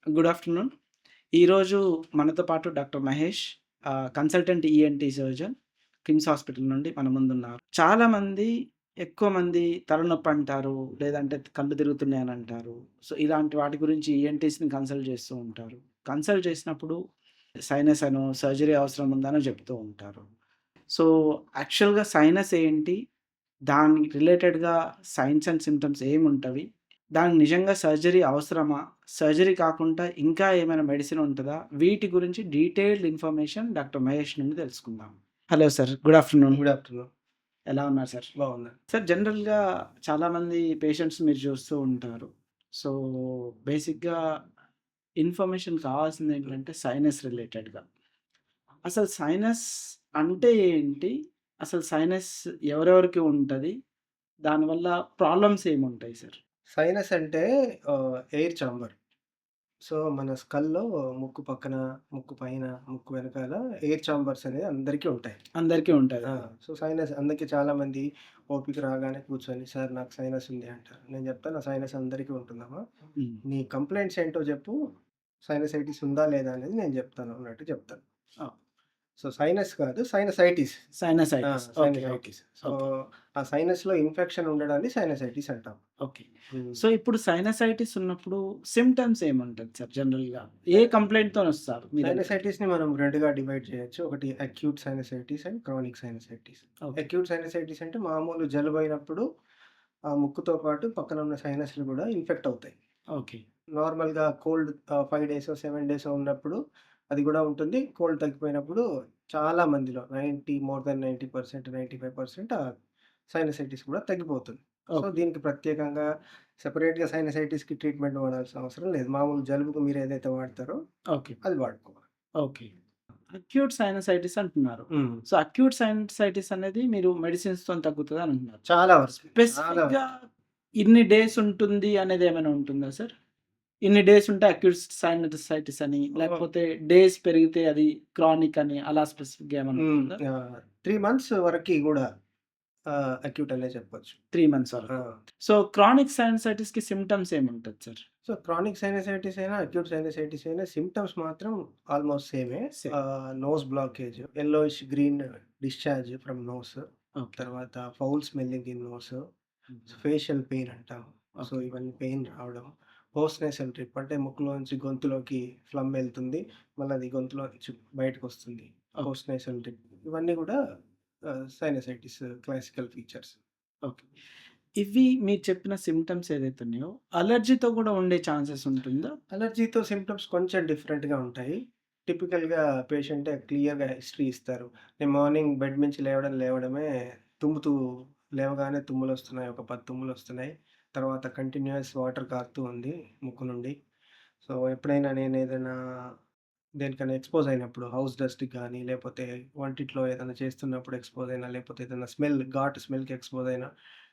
Good afternoon. ఈరోజు మనతో పాటు doctor Mahesh consultant ENT surgeon KIMS hospital నుండి మన ముందున్నారు. చాలామంది ఎక్కువ మంది తలనొప్పి అంటారు. లేదంటే కళ్ళు తిరుగుతున్నాయని అంటారు. సో, ఇలాంటి వాటి గురించి ఈఎన్‌టీస్‌ని కన్సల్ట్ చేస్తూ ఉంటారు. కన్సల్ట్ చేసినప్పుడు సైనస్ అనో, సర్జరీ అవసరం ఉందనో చెప్తూ ఉంటారు. సో, యాక్చువల్‌గా సైనస్ ఏంటి? దానికి రిలేటెడ్‌గా సైన్స్ అండ్ సింప్టమ్స్ ఏముంటవి? దానికి నిజంగా సర్జరీ అవసరమా? సర్జరీ కాకుండా ఇంకా ఏమైనా మెడిసిన్ ఉంటదా? వీటి గురించి డీటెయిల్డ్ ఇన్ఫర్మేషన్ డాక్టర్ మహేష్ నుండి తెలుసుకుందాం. Hello sir. Good afternoon. Good afternoon. ఎలా ఉన్నారు సార్? బాగున్నాను. సార్ జనరల్‌గా చాలామంది పేషెంట్స్ మీరు చూస్తూ ఉంటారు. సో, బేసిక్‌గా ఇన్ఫర్మేషన్ కావాల్సిందేంటంటే సైనస్ రిలేటెడ్‌గా. అసలు సైనస్ అంటే ఏంటి? అసలు సైనస్ ఎవరెవరికి ఉంటది? దానివల్ల ప్రాబ్లమ్స్ ఏముంటాయి సార్? సైనస్ అంటే ఎయిర్ చాంబర్. సో, మన స్కల్‌లో ముక్కు పక్కన, ముక్కు పైన, ముక్కు వెనకాల ఎయిర్ చాంబర్స్ అనేవి అందరికీ ఉంటాయి. అందరికీ ఆ! ఉంటదది. సో, సైనస్ అందుకే చాలామంది ఓపిక రాగానే కూర్చొని, "సార్ నాకు సైనస్ ఉంది" అంటారు. నేను చెప్తాను, "ఆ సైనస్ అందరికీ ఉంటుందమ్మా. హ్మ్. నీ కంప్లెయింట్స్ ఏంటో చెప్పు. సైనసైటిస్ ఉందా లేదా అనేది నేను చెప్తాను" అన్నట్టు చెప్తాను. ఆ! సో, సైనస్ కాదు సైనసైటిస్. ఆ! Sinusitis. Okay. Okay. Sinusitis. So, okay. ఆ సైనస్‌లో ఇన్ఫెక్షన్ ఉండడాన్ని సైనసైటిస్ అంటాం. ఓకే. హ్మ్. సో, ఇప్పుడు సైనసైటిస్ ఉన్నప్పుడు సింప్టమ్స్ ఏముంటది సార్ జనరల్‌గా? ఏ కంప్లెయింట్‌తోనొస్తారు మీ దగ్గరికి? సైనసైటిస్‌ని మనం 2గా డివైడ్ చేయొచ్చు. ఒకటి acute sinusitis and chronic sinusitis. Okay. Acute sinusitis అంటే మామూలు జలుబయినప్పుడు ఆ ముక్కుతో పాటు పక్కన ఉన్న సైనస్‌లు గూడా ఇన్ఫెక్ట్ అవుతాయి. ఓకే. నార్మల్‌గా కోల్డ్ 5 డేసో, 7 డేసో ఉన్నప్పుడు అది గూడా ఉంటుంది. కోల్డ్ తగ్గిపోయినప్పుడు చాలా మందిలో మోర్ థాన్ 90%, 95% సైనసైటిస్ కూడా తగ్గిపోతుంది. So, okay. దీనికి ప్రత్యేకంగా సెపరేట్‌గా సైనసైటిస్‌కి ట్రీట్మెంట్ వాడాల్సిన అవసరం లేదు. మామూలు జలుబుకు మీరేదైతే వాడతారో ఓకే. అది వాడుకోవాలి. ఓకే. అక్యూట్ సైనసైటిస్ అంటున్నారు. హ్మ్. సో, అక్యూట్ సైనసైటిస్ అనేది మీరు మెడిసిన్స్‌తోని తగ్గుతదని అంటున్నారు. చాలా వరకు. చాలా స్పెసిఫిక్‌గా వరకు. ఇన్ని డేస్ ఉంటుంది అనేదేమైనా ఉంటుందా సార్? ఇన్ని డేస్ ఉంటే అక్యూట్ సైనసైటిస్ అని, ఓహ్! లేకపోతే డేస్ పెరిగితే అది క్రానిక్ అని అలా స్పెసిఫిక్‌గా ఏమన్నా హ్మ్. ఉంటుందా? 3 మంత్స్ వరకి గూడా అక్యూట్ అనే చెప్పొచ్చు. 3 మంత్స్ ఆ! వరకు. సో, క్రానిక్ సైనసైటిస్‌కి సింప్టమ్స్ ఏముంటది సార్? సో, క్రానిక్ సైనసైటిస్ అయినా, అక్యూట్ సైనసైటిస్ అయినా సింప్టమ్స్ మాత్రం ఆల్‌మోస్ట్ సేమే. Same. Nose blockage, yellowish green discharge from nose. Okay. తర్వాత ఫౌల్ స్మెల్లింగ్ ఇన్ నోస్, హుహు. ఫేషియల్ పెయిన్ అంటాం. So, okay. ఇవన్నీ పెయిన్ రావడం. హోర్స్ నేసల్ డ్రిప్ అంటే ముక్కులోంచి గొంతులోకి ఫ్లమ్ ఎళ్తుంది. మళ్ళీ అది గొంతులో నుంచి బయటకొస్తుంది. ఓకే. హోర్స్ నేసల్ డ్రిప్ ఇవన్నీ గూడా సైనసైటిస్ క్లాసికల్ ఫీచర్స్. ఓకే. ఇవి మీరు చెప్పిన సింప్టమ్స్ ఏదైతే ఉన్నాయో, అలర్జీతో గూడా ఉండే ఛాన్సెస్ ఉంటుందా? అలర్జీతో సింప్టమ్స్ కొంచెం డిఫరెంట్‌గా ఉంటాయి. టిపికల్‌గా పేషెంటే క్లియర్‌గా హిస్టరీ ఇస్తారు. నేను మార్నింగ్ బెడ్ నుంచి లేవడమే తుమ్ముతూ లేవగానే తుమ్ములొస్తున్నాయి. ఒక 10 తుమ్ములొస్తున్నాయి. తర్వాత కంటిన్యూయస్ వాటర్ కారుతూ ఉంది ముక్కు నుండి. సో, ఎప్పుడైనా నేనేదైనా దేనికైనా ఎక్స్‌పోజ్ అయినప్పుడు హౌస్ డస్ట్‌కి గానీ, లేపోతే వంటింట్లో ఏదైనా చేస్తున్నప్పుడు ఎక్స్‌పోజ్ అయినా, లేపోతే ఏదైనా ఘాటు స్మెల్‌కి ఎక్స్‌పోజ్ అయినా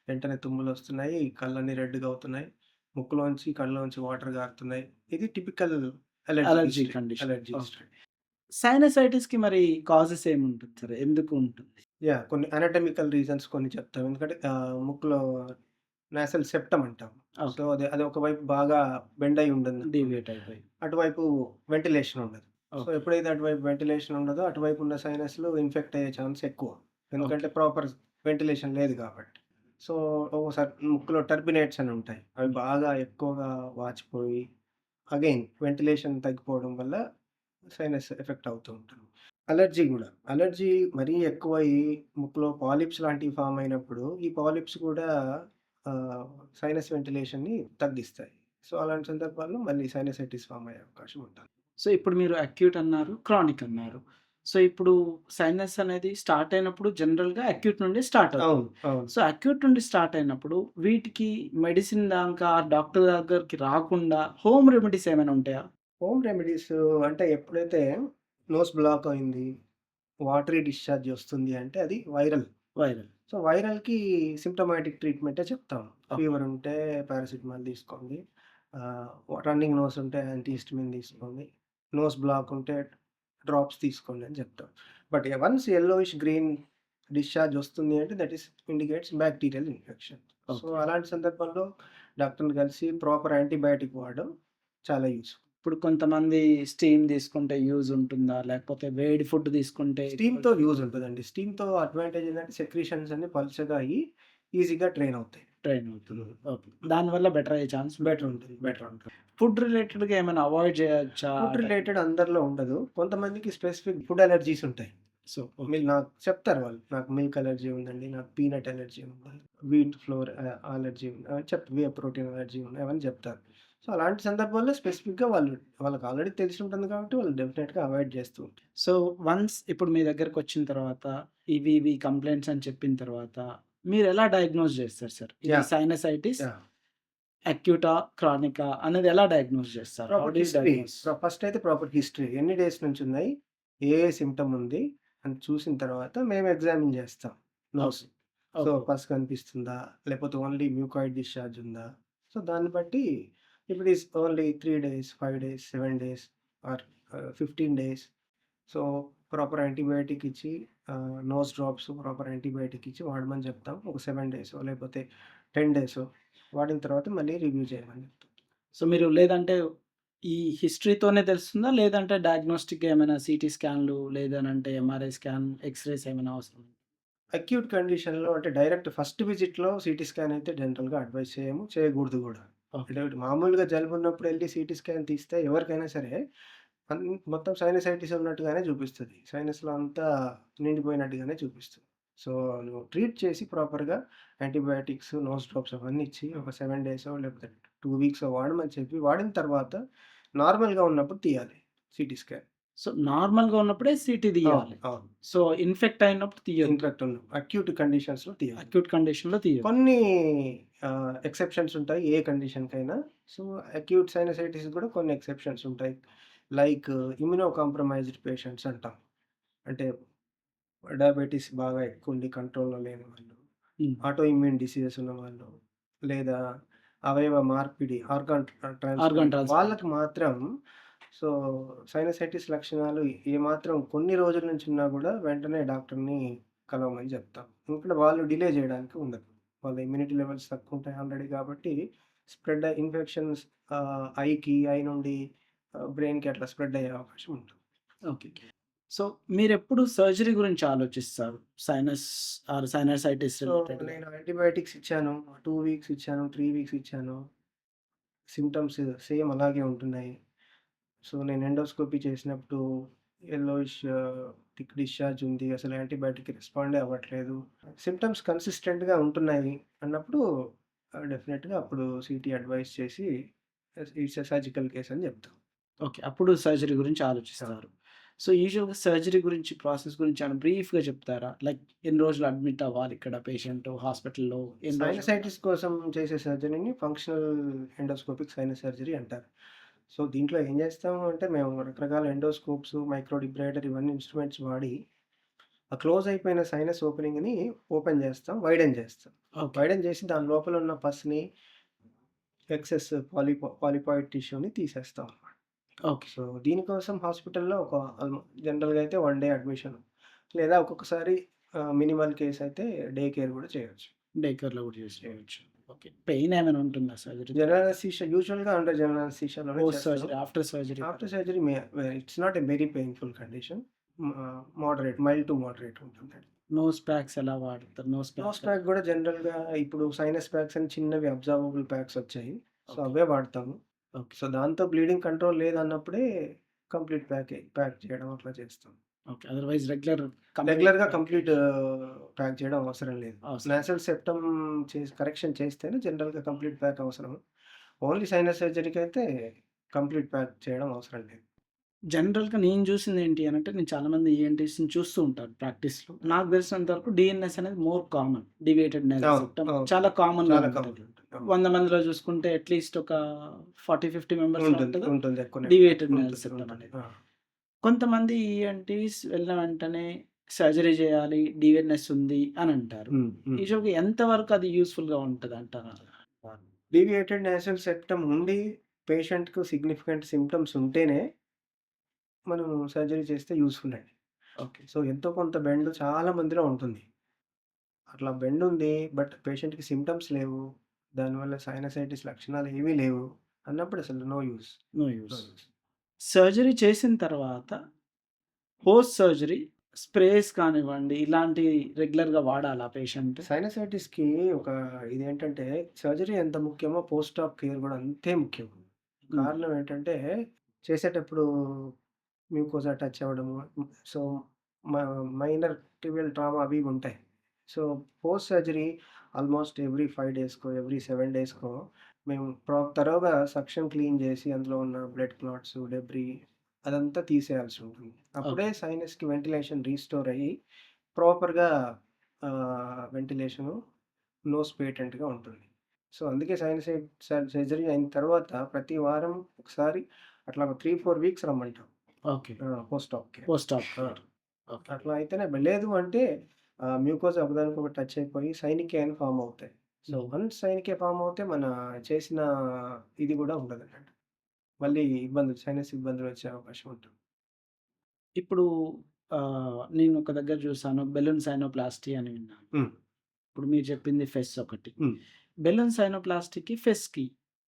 వెంటనే తుమ్ములొస్తున్నాయి. కళ్ళన్నీ రెడ్‌గా అవుతున్నాయి. ముక్కులోంచి, కళ్ళలోంచి వాటర్ గారుతున్నాయి. ఇది typical allergy allergy history. Condition. Allergy okay. History. సైనసైటిస్‌కి మరి కాజెస్ ఏముంటుంది సార్? ఎందుకు ఉంటుంది? కొన్ని అనాటమికల్ రీజన్స్ కొన్ని చెప్తాం. ఎందుకంటే ముక్కులో నాసల్ సెప్టమ్ అంటాం. So, okay. అది ఒకవైపు బాగా బెండ్ అయ్యి ఉందనుకోండి. డీవియేట్ అయిపోయి. అటువైపు వెంటిలేషన్ ఉండదు. So, okay. ఎప్పుడైతే అటువైపు వెంటిలేషన్ ఉండదో, అటువైపు ఉన్న సైనస్‌లు ఇన్ఫెక్ట్ అయ్యే ఛాన్స్ ఎక్కువ. ఎందుకంటే ఓకే. ప్రాపర్ వెంటిలేషన్ లేదు కాబట్టి. సో, ఒక్కోసారి ముక్కులో టర్బినేట్స్ అని ఉంటాయి. అవి హ్మ్. బాగా ఎక్కువగా వాచిపోయి అగైన్ వెంటిలేషన్ తగ్గిపోవడం వల్ల సైనస్ ఎఫెక్ట్ అవుతూ ఉంటుంది. అలర్జీ గూడా. అలర్జీ మరీ ఎక్కువయ్యి ముక్కులో పాలిప్స్ లాంటివి ఫార్మ్ అయినప్పుడు, ఈ పాలిప్స్ కూడా ఆహ్, సైనస్ వెంటిలేషన్‌ని తగ్గిస్తాయి. సో, అలాంటి సందర్భాల్లో మళ్ళీ సైనసైటిస్ ఫార్మ్ అయ్యే అవకాశం ఉంటుంది. సో, ఇప్పుడు మీరు అక్యూట్ అన్నారు, క్రానిక్ అన్నారు. సో, ఇప్పుడు సైనస్ అనేది స్టార్ట్ అయినప్పుడు జనరల్‌గా అక్యూట్ నుండి స్టార్ట్ అవుతది. అవును. అవును. సో, అక్యూట్ నుండి స్టార్ట్ అయినప్పుడు వీటికి మెడిసిన్ దాకా డాక్టర్ దగ్గరికి రాకుండా హోమ్ రెమెడీస్ ఏమైనా ఉంటాయా? హోమ్ రెమెడీస్ అంటే ఎప్పుడైతే నోస్ బ్లాక్ అయింది, వాటరీ డిశ్చార్జ్ ఒస్తుంది అంటే అది వైరల్. వైరల్. సో, వైరల్‌కి సింప్టమాటిక్ ట్రీట్మెంటే చెప్తాం. ఓకే. ఫీవర్ ఉంటే పారాసిటమాల్ తీసుకోండి. ఆహ్, రన్నింగ్ నోస్ ఉంటే యాంటీహిస్టమిన్ తీసుకోండి. నోస్ బ్లాక్ ఉంటే డ్రాప్స్ తీసుకోండి అని చెప్తాం. But once yellowish green discharge వస్తుంది అంటే that is indicates bacterial infection. So, okay. అలాంటి సందర్భంలో డాక్టర్‌ని కలిసి ప్రాపర్ యాంటీబయాటిక్ వాడడం చాలా యూజ్‌ఫుల్. ఇప్పుడు కొంతమంది స్టీమ్ తీసుకుంటే యూజ్ ఉంటుందా? లేకపోతే వేడి ఫుడ్ తీసుకుంటే స్టీమ్‌తో యూజ్ ఉంటదండి. స్టీమ్‌తో అడ్వాంటేజ్ ఏంటంటే సెక్రీషన్స్ అన్నీ పల్చగా అయ్యి ఈజీగా డ్రైన్ అవుతాయి. ట్రైన్ అవుతుంది. ఓకే. దానివల్ల బెటర్ అయ్యే ఛాన్స్ బెటర్ ఉంటుంది. బెటర్ ఉంటుంది. ఫుడ్ రిలేటెడ్‌గా ఏమైనా అవాయిడ్ చేయొచ్చా? ఫుడ్ రిలేటెడ్ అందరిలో ఉండదు. కొంతమందికి స్పెసిఫిక్ ఫుడ్ అలర్జీస్ ఉంటాయి. సో మీరు నాకు చెప్తారు వాళ్ళు. నాకు మిల్క్ అలర్జీ ఉందండి. నాకు పీనట్ అలర్జీ ఉంది. వీట్ ఫ్లోర్ అలర్జీ ఉంది. వే ప్రోటీన్ అలర్జీ ఉంది. అవన్నీ చెప్తారు. సో, అలాంటి సందర్భాల్లో స్పెసిఫిక్‌గా వాళ్ళకి ఆల్రెడీ తెలిసి ఉంటుంది కాబట్టి వాళ్ళు డెఫినిట్‌గా అవాయిడ్ చేస్తూ ఉంటారు. సో వన్స్ ఇప్పుడు మీ దగ్గరకొచ్చిన తర్వాత ఇవి కంప్లెయింట్స్ అని చెప్పిన తర్వాత మీరెలా డయాగ్నోస్ చేస్తారు సార్? ఇది యాహ్! Sinusitis yeah! అక్యూటా, క్రానికా అనేది ఎలా డయాగ్నోస్ చేస్తారు? How proper do you history. Diagnose? First అయితే ప్రాపర్ హిస్టరీ. ఎన్ని డేస్ నుంచి ఉన్నాయి? ఏ సింప్టమ్ ఉంది? అని చూసిన తర్వాత మేము ఎగ్జామిన్ చేస్తాం nose. Okay. So, okay. Pus కనిపిస్తుందా? లేకపోతే ఓన్లీ మ్యూకాయిడ్ డిశ్చార్జ్ ఉందా? సో, దాన్ని బట్టి if it is only 3 days, 5 days, 7 days or 15 days. So, proper antibiotic ఇచ్చి నోస్ డ్రాప్స్ ప్రాపర్ యాంటీబయాటిక్ ఇచ్చి వాడమని చెప్తాం. ఒక 7 డేసో లేకపోతే 10 డేసో వాడిన తర్వాత మళ్ళీ రివ్యూ చేయమని చెప్తాం. సో మీరు లేదంటే ఈ హిస్టరీతోనే తెలుస్తుందా? లేదంటే డయాగ్నోస్టిక్‌గా ఏమైనా సీటీ స్కాన్‌లు లేదనంటే ఎంఆర్ఐ స్కాన్, ఎక్స్‌రేస్ ఏమైనా అవసరమా? అక్యూట్ కండిషన్‌లో అంటే డైరెక్ట్ ఫస్ట్ విజిట్‌లో సీటీ స్కాన్ అయితే జనరల్‌గా అడ్వైస్ చేయము. చేయకూడదు గూడా. ఓకే. అంటే మామూలుగా జలుబున్నప్పుడు ఎళ్లి సీటీ స్కాన్ తీస్తే ఎవరికైనా సరే అన్ మొత్తం సైనసైటిస్ ఉన్నట్టుగానే చూపిస్తది. సైనస్‌లో అంతా నిండిపోయినట్టుగానే చూపిస్తుంది. సో, నువ్వు ట్రీట్ చేసి ప్రాపర్‌గా యాంటీబయాటిక్స్, నోస్ డ్రాప్స్ అవన్నీ ఇచ్చి ఒక 7 డేసో లేకపోతే 2 వీక్సో వాడమని చెప్పి వాడిన తర్వాత నార్మల్‌గా ఉన్నప్పుడు తీయాలి సీటీ స్కాన్. సో నార్మల్‌గా ఉన్నప్పుడే సీటీ అవును. తీయాలి. అవును. సో ఇన్ఫెక్ట్ అయినప్పుడు తీయొద్దు. ఇన్ఫెక్ట్ అక్యూట్ కండిషన్స్‌లో తీయాలి. అక్యూట్ కండిషన్‌లో తీయొద్దు. కొన్ని ఎక్సెప్షన్స్ ఉంటాయి ఏ కండిషన్‌కైనా. సో, అక్యూట్ సైనసైటిస్ కూడా కొన్ని ఎక్సెప్షన్స్ ఉంటాయి. లైక్ ఇమ్యూనో కాంప్రమైజ్డ్ పేషెంట్స్ అంటాం. అంటే డయాబెటిస్ బాగా ఎక్కువుండి కంట్రోల్‌లో లేని వాళ్ళు, హ్మ్. ఆటో ఇమ్యూన్ డిసీజెస్ ఉన్నవాళ్ళు, లేదా అవయవ మార్పిడి ఆర్గాన్ ట్రాన్స్‌ప్లాంట్ ట్రాన్స్‌ప్లాంట్. వాళ్ళకి మాత్రం సో, సైనసైటిస్ లక్షణాలు ఏమాత్రం కొన్ని రోజుల నుంచి ఉన్నా గూడా వెంటనే డాక్టర్‌ని కలవమని చెప్తాం. ఎందుకంటే వాళ్ళు డిలే జేయడానికి ఉండదు. వాళ్ళ ఇమ్యూనిటీ లెవెల్స్ తక్కువుంటాయి ఆల్రెడీ కాబట్టి ఇన్ఫెక్షన్స్ ఐ నుండి బ్రెయిన్‌కి అట్లా స్ప్రెడ్ అయ్యే అవకాశం ఉంటుంది. ఓకే. సో మీరెప్పుడు సర్జరీ గురించి ఆలోచిస్తారు? సైనస్ ఆర్ సైనసైటిస్ సో, రిలేటెడ్‌గా? నేను యాంటీబయాటిక్స్ ఇచ్చాను. 2 వీక్స్ ఇచ్చాను. 3 వీక్స్ ఇచ్చాను. సింప్టమ్స్ సేమ్ అలాగే ఉంటున్నాయి. సో, నేను ఎండోస్కోపీ చేసినప్పుడు యెల్లోయిష్ థిక్ డిశ్చార్జ్ ఉంది. అసలు యాంటీబయాటిక్‌కి రెస్పాండే అవ్వట్లేదు. సింప్టమ్స్ కన్సిస్టెంట్‌గా ఉంటున్నాయి అన్నప్పుడు డెఫినిట్‌గా అప్పుడు సీటీ అడ్వైస్ చేసి ఇట్స్ ఎ సర్జికల్ కేస్ అని చెప్తాం. ఓకే. అప్పుడు సర్జరీ గురించి ఆ! ఆలోచిస్తారు. సో యూజువల్‌గా సర్జరీ గురించి ప్రాసెస్ గురించి ఏమైనా బ్రీఫ్‌గా చెప్తారా? లైక్ ఎన్ని రోజులు అడ్మిట్ అవ్వాలి ఇక్కడ పేషెంట్ హాస్పిటల్‌లో? ఎన్ని రోజులు ఉండాలి? సైనసైటిస్ కోసం చేసే సర్జరీని ఫంక్షనల్ ఎండోస్కోపిక్ సైనస్ సర్జరీ అంటారు. సో, దీంట్లో ఏం చేస్తాము అంటే మేము రకరకాల ఎండోస్కోప్స్, మైక్రో డిబ్రైడర్ ఇవన్నీ ఇన్‌స్ట్రుమెంట్స్ వాడి ఆ క్లోజ్ అయిపోయిన సైనస్ ఓపెనింగ్‌ని ఓపెన్ చేస్తాం. వైడెన్ చేస్తాం. ఓకే. వైడెన్ చేసి దాని లోపల ఉన్న పస్‌ని, ఎక్సెస్ పాలిపాయిడ్ టిష్యూని తీసేస్తాం అన్నమాట. ఓకే. సో, దీనికోసం హాస్పిటల్‌లో ఒక జనరల్‌గా అయితే 1 డే అడ్మిషన్. లేదా ఒక్కొక్కసారి మినిమల్ కేస్ అయితే డే కేర్ కూడా చేయొచ్చు. డే కేర్‌లో కూడా చేసుకోవచ్చు. ఓకే. పెయిన్ ఏమైనా ఉంటుందా సర్జరీ? జనరల్ అనస్థీషియా యూజువల్‌గా అండర్ జనరల్ అనస్థీషియాలోనే పోస్ట్ చేస్తాం. Surgery, after surgery after surgery it's not a very painful condition. Mild to moderate ఉంటుందండి. నోస్ ప్యాక్స్ ఎలా వాడతారు? నోస్ నోస్ ప్యాక్స్ ప్యాక్ గూడా జనరల్‌గా ఇప్పుడు సైనస్ ప్యాక్స్ అని చిన్నవి అబ్జార్బబుల్ ప్యాక్స్ వచ్చాయి. So, okay. అవే వాడతాము. ఓకే. సో, దాంతో బ్లీడింగ్ కంట్రోల్ లేదన్నప్పుడే కంప్లీట్ ప్యాక్ చేయడం అట్లా చేస్తాం. ఓకే. అదర్‌వైజ్ రెగ్యులర్‌గా కంప్లీట్ ప్యాక్ చేయడం అవసరం లేదు. అవసరం. నాసల్ సెప్టమ్ కరెక్షన్ చేస్తేనే జనరల్‌గా కంప్లీట్ ప్యాక్ అవసరం. ఓన్లీ సైనస్ సర్జరీకైతే కంప్లీట్ ప్యాక్ చేయడం అవసరం లేదు. జనరల్‌గా నేను చూసిందేంటి అనంటే, నేను చాలామంది ఈఎన్‌టీస్‌ని చూస్తూ ఉంటాను ప్రాక్టీస్‌లో. నాకు తెలిసినంత వరకు డీఎన్ఎస్ అనేది మోర్ కామన్. డీవియేటెడ్ నేసల్ అవును. సెప్టమ్ అవును. చాలా కామన్‌గా చాలా ఉంటది. కామన్ ఉంటుంది. అవును. 100 మందిలో చూసుకుంటే అట్‌లీస్ట్ ఒక 40, 50 మెంబర్స్‌లో ఉంటుంది. ఉంటది. ఉంటుంది. ఎక్కువనే డీవియేటెడ్ నేసల్ ఉంటుంది. సెప్టమ్ ఉంటుంది. అనేది. ఆ! కొంతమంది ఈఎన్‌టీస్ వెళ్ళిన వెంటనే సర్జరీ చేయాలి, డీఎన్ఎస్ ఉంది అని అంటారు. హ్మ్. హ్మ్. యూజువల్‌గా ఎంత వరకు అది యూజ్‌ఫుల్‌గా ఉంటదంటారా? డీవియేటెడ్ నాసల్ సెప్టమ్ ఉండి పేషెంట్‌కు సిగ్నిఫికెంట్ సింప్టమ్స్ ఉంటేనే మనం సర్జరీ చేస్తే యూజ్‌ఫుల్ అండి. ఓకే. సో, ఎంతో కొంత బెండ్ చాలా మందిలో ఉంటుంది. అట్లా బెండ్ ఉంది. బట్ పేషెంట్‌కి సింప్టమ్స్ లేవు. దానివల్ల సైనసైటిస్ లక్షణాలు ఏమీ లేవు అన్నప్పుడు అసలు no use. No no use. Use. Surgery చేసిన తర్వాత పోస్ట్ సర్జరీ స్ప్రేస్ కానివ్వండి, ఇలాంటివి రెగ్యులర్‌గా వాడాలా పేషెంట్? సైనసైటిస్‌కి ఒక ఇదేంటంటే సర్జరీ ఎంత ముఖ్యమో పోస్ట్ ఆప్ కేర్ గూడా అంతే ముఖ్యం. హ్మ్. కారణం ఏంటంటే చేసేటప్పుడు మ్యూకోసా టచ్ అవ్వడము. సో, మ మైనర్ టిbial ట్రామా అవి ఇవి ఉంటాయి. So, post surgery almost every 5 డేస్‌కో, ఎవ్రీ 7 డేస్‌కో మేము తరోగా సక్షన్ క్లీన్ జేసి అందులో ఉన్న బ్లడ్ క్లాట్స్, డెబ్రీ అదంతా తీసేయాల్సి ఉంటుంది. అప్పుడే ఓకే. సైనస్‌కి వెంటిలేషన్ రీస్టోర్ అయ్యి ప్రాపర్‌గా వెంటిలేషను నోస్ పేటెంట్‌గా ఉంటుంది. సో, అందుకే సర్జరీ అయిన తర్వాత ప్రతి వారం ఒకసారి అట్లా ఒక 3, 4 వీక్స్ రమ్మంటాం. Okay. Post op care. Post op ఆ! కేర్. ఓకే. అట్లా అయితేనే లేదు అంటే మ్యూకోసా ఒకదానికొకటి టచ్ అయిపోయి సైనికే అని ఫార్మ్ అవుతాయి. సో, హ్మ్. వన్స్ సైనికే ఫార్మ్ అవుతే మన చేసిన ఇది గూడా ఉండదన్నట్టు. మళ్ళీ ఇబ్బందులు సైనస్ ఇబ్బందులు వచ్చే అవకాశం ఉంటుంది. ఇప్పుడు నేను ఒక దగ్గర చూసాను బెలూన్ సైనోప్లాస్టీ అని విన్నాను. హ్మ్. ఇప్పుడు మీరు చెప్పింది ఫెస్ ఒకటి. హ్మ్. బెలూన్ సైనోప్లాస్టీకి, ఫెస్‌కి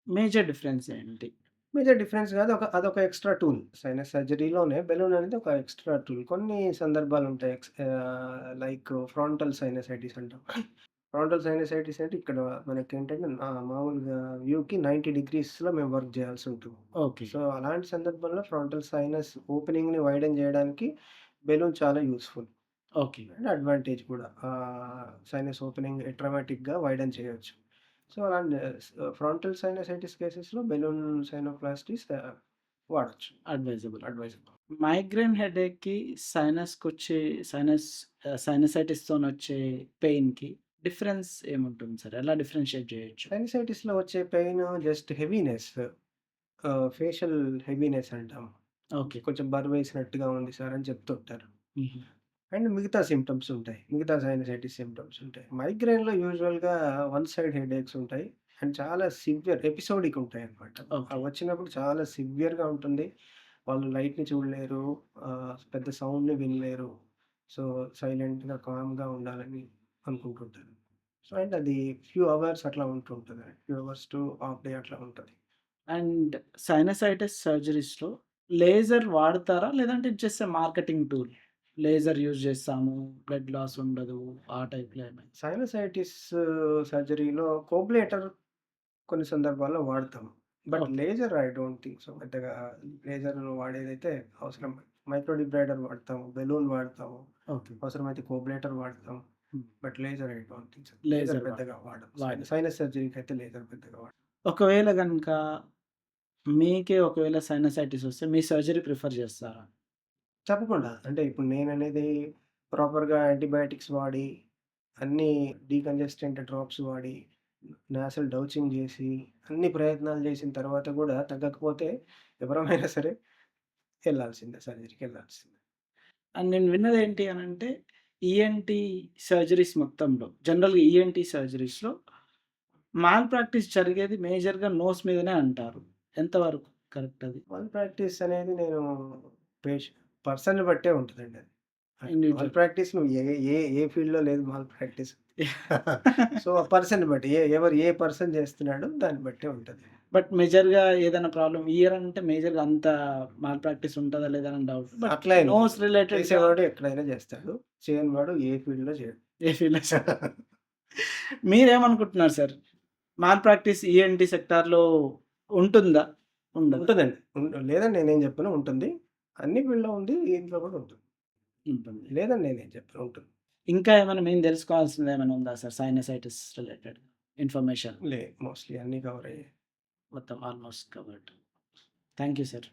మేజర్ డిఫరెన్స్ ఏంటి? మేజర్ డిఫరెన్స్ గాదు. అదొక ఎక్స్‌ట్రా టూల్. సైనస్ సర్జరీలోనే బెలూన్ అనేది ఒక ఎక్స్‌ట్రా టూల్. కొన్ని సందర్భాలుంటాయి. లైక్ ఫ్రాంటల్ సైనసైటిస్ అంటాం. ఫ్రాంటల్ సైనసైటిస్ అంటే ఇక్కడ మనకేంటంటే మామూలుగా వ్యూకి 90 డిగ్రీస్‌లో మేము వర్క్ జేయాల్సుంటుంది. ఓకే. సో, అలాంటి సందర్భంలో ఫ్రాంటల్ సైనస్ ఓపెనింగ్‌ని వైడెన్ జేయడానికి బెలూన్ చాలా యూజ్‌ఫుల్. ఓకే. అండ్ అడ్వాంటేజ్ కూడా. సైనస్ ఓపెనింగ్ ట్రామాటిక్‌గా వైడెన్ చేయొచ్చు. సో, అలాంటి ఫ్రాంటల్ సైనసైటిస్ కేసెస్‌లో బెలూన్ సైనోప్లాస్టీస్ వాడొచ్చు. అడ్వైజబుల్. అడ్వైజబుల్. మైగ్రేన్ హెడేక్‌కి, సైనస్‌కొచ్చే సైనస్ సైనసైటిస్‌తోనొచ్చే పెయిన్‌కి డిఫరెన్స్ ఏముంటుంది సార్? ఎలా డిఫరెన్షియేట్ జేయొచ్చు? సైనసైటిస్‌లో వచ్చే pain just heaviness. Facial heaviness అంటాం. ఓకే. కొంచెం బరువేసినట్టుగా ఉంది సార్ అని చెప్తుంటారు. హుహు. అండ్ మిగతా సింప్టమ్స్ ఉంటాయి. మిగతా సైనసైటిస్ సింప్టమ్స్ ఉంటాయి. మైగ్రేన్‌లో యూజువల్‌గా వన్ సైడ్ హెడేక్స్ ఉంటాయి. అండ్ చాలా సివియర్ ఎపిసోడిక్ ఉంటాయన్నమాట. ఓకే. అవి వచ్చినప్పుడు చాలా సివియర్‌గా ఉంటుంది. వాళ్ళు లైట్‌ని చూడలేరు. పెద్ద సౌండ్‌ని వినలేరు. సో, సైలెంట్‌గా, కామ్‌గా ఉండాలని అనుకుంటుంటారు. సో, అండ్ అది ఫ్యూ అవర్స్ అట్లా ఉంటుంటది. Few hours to half day అట్లా ఉంటది. అండ్ సైనసైటిస్ సర్జరీస్‌లో లేజర్ వాడతారా? లేదంటే just marketing tool. Laser use చేస్తాము, బ్లడ్ లాస్ ఉండదు ఆ టైప్‌లో ఏమైనా? సైనసైటిస్ సర్జరీలో కోబ్లేటర్ కొన్ని సందర్భాల్లో వాడతాం. But okay. Laser eye don't think so. పెద్దగా లేజర్ వాడేదైతే అవసరం. మైక్రో డిబ్రైడర్ వాడతాము, బెలూన్ వాడతాము, ఓకే. అవసరమైతే కోబ్లేటర్ వాడతాం. హ్మ్. But laser eye don't think so. Laser laser పెద్దగా వాడం. వాడరు. సైనస్ సర్జరీకైతే లేజర్ పెద్దగా వాడం. ఒకవేళ గనుక మీకే ఒకవేళ సైనసైటిస్ వస్తే మీ సర్జరీ ప్రిఫర్ చేస్తారా? తప్పకుండా. అంటే ఇప్పుడు నేననేది ప్రాపర్‌గా యాంటీబయాటిక్స్ వాడి, అన్నీ డీకంజెస్టెంట్ డ్రాప్స్ వాడి, నాసల్ డౌచింగ్ జేసి, అన్ని ప్రయత్నాలు జేసిన తర్వాత గూడా తగ్గకపోతే ఎవరమైనా సరే సర్జరీకెళ్ళాల్సిందే. అండ్ నేను విన్నదేంటి అనంటే, ఈఎన్‌టీ సర్జరీస్ మొత్తంలో జనరల్‌గా ఈఎన్‌టీ సర్జరీస్‌లో మాల్ ప్రాక్టీస్ జరిగేది మేజర్‌గా నోస్ మీదనే అంటారు. ఎంతవరకు కరెక్ట్ అది? మాల్ ప్రాక్టీస్ అనేది నేను పేష్ పర్సన్‌ని బట్టే ఉంటదండి అది. Mall individual. ప్రాక్టీస్ నువ్వు ఏ ఏ ఏ ఫీల్డ్‌లో లేదు మాల్ ప్రాక్టీస్. సో, ఆ పర్సన్‌ని బట్టి ఎవరు ఏ పర్సన్ జేస్తున్నాడో దాన్ని బట్టే ఉంటది. బట్ మేజర్‌గా ఏదైనా ప్రాబ్లమ్ ఇయర్ అంటే మేజర్‌గా అంత మాల్ ప్రాక్టీస్ ఉంటదా లేదా అని డౌట్. బట్ అట్లా ఏం లేదు. నోస్ రిలేటెడ్‌గా చేసేవాడు ఎక్కడైనా జేస్తాడు. చేయనివాడు ఏ ఫీల్డ్‌లో చేయడు. ఏ ఫీల్డ్‌లో మీరేమనుకుంటున్నారు సార్? మాల్ ప్రాక్టీస్ ఈఎన్‌టీ సెక్టార్‌లో ఉంటుందా? ఉండదా? ఉంటదండి. లేదని నేనేం జెప్పను ఉంటుంది. అన్ని ఫీల్డ్‌లో ఉంది. దీంట్లో గూడా ఉంటుంది. ఉంటుంది. లేదని నేనేం చెప్పను ఉంటుంది. ఇంకా ఏమైనా మేము తెలుసుకోవాల్సిందేమైనా ఉందా sir? Sinusitis related information mostly అన్నీ కవర్ అయ్యాయి. మొత్తం almost covered. Thank you sir.